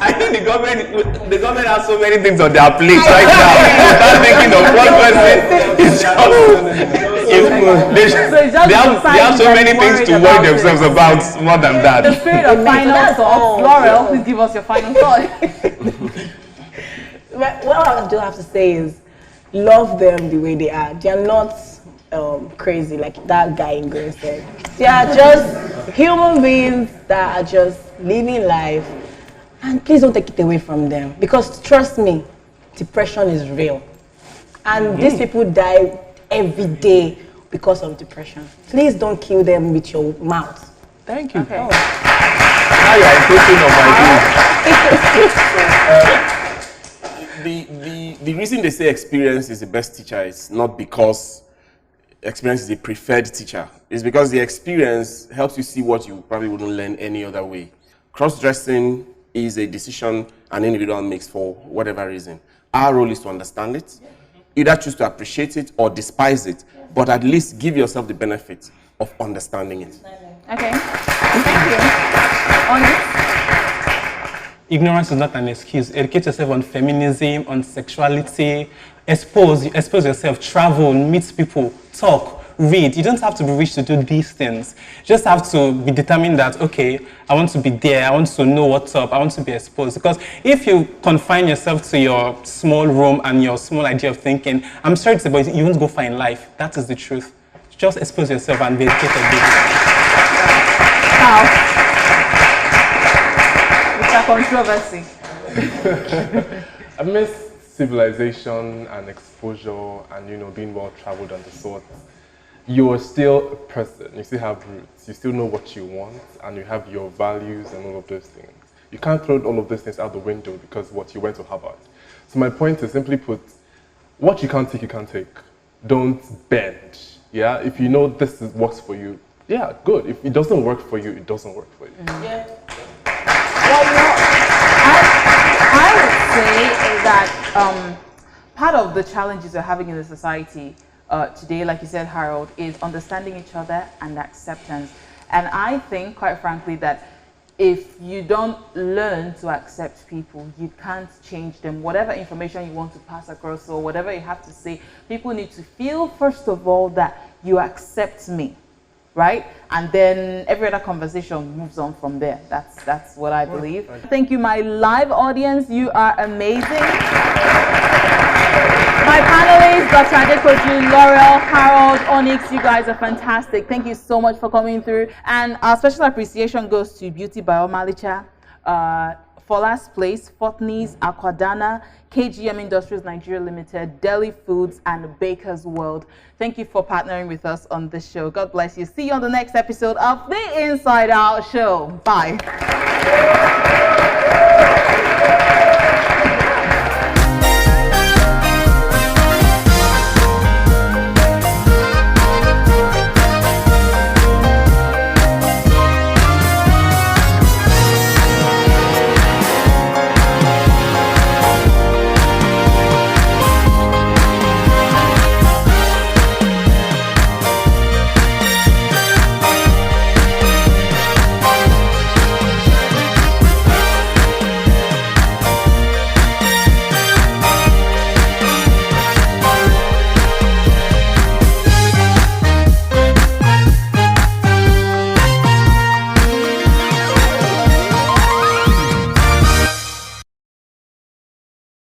S3: I think the government has so many things on their plate right now. Without thinking of one person, they have so many things to worry themselves about more than that.
S1: The spirit of final thought. Laurel, please give us your final thought.
S4: What I do have to say is, love them the way they are. They are not crazy like that guy in green said. They are just human beings that are just living life, and please don't take it away from them, because trust me, depression is real, and these people die every day because of depression. Please don't kill them with your mouth.
S3: Thank you.
S1: Okay.
S3: Now you are increasing on my
S5: The reason they say experience is the best teacher is not because experience is a preferred teacher. It's because the experience helps you see what you probably wouldn't learn any other way. Cross-dressing is a decision an individual makes for whatever reason. Our role is to understand it, either choose to appreciate it or despise it, but at least give yourself the benefit of understanding it.
S1: Okay. Thank you. Honest.
S3: Ignorance is not an excuse. Educate yourself on feminism, on sexuality. Expose yourself. Travel, meet people, talk, read. You don't have to be rich to do these things. You just have to be determined that, okay, I want to be there, I want to know what's up, I want to be exposed. Because if you confine yourself to your small room and your small idea of thinking, I'm sorry to say, but you won't go far in life. That is the truth. Just expose yourself and be educated.
S1: Now, it's a controversy.
S2: Amidst civilization and exposure and, being well-traveled and the sort, you are still a person. You still have roots. You still know what you want, and you have your values and all of those things. You can't throw all of those things out the window because what you went to Harvard. So my point is, simply put, what you can't take, you can't take. Don't bend. Yeah, if you know works for you, yeah, good. If it doesn't work for you, it doesn't work for you.
S1: Yeah. Well, I would say that part of the challenges we're having in the society today, like you said, Harold, is understanding each other and acceptance. And I think, quite frankly, that if you don't learn to accept people, you can't change them. Whatever information you want to pass across or whatever you have to say, people need to feel, first of all, that you accept me, right? And then every other conversation moves on from there. That's what I believe. Thank you, my live audience. You are amazing. My panelists, Dr. Adekoju, Laurel, Harold, Onyx, you guys are fantastic. Thank you so much for coming through. And our special appreciation goes to Beauty by Omalicha, Fola's Place, Fortney's, Aquadana, KGM Industries Nigeria Limited, Deli Foods, and Baker's World. Thank you for partnering with us on this show. God bless you. See you on the next episode of The Inside Out Show. Bye.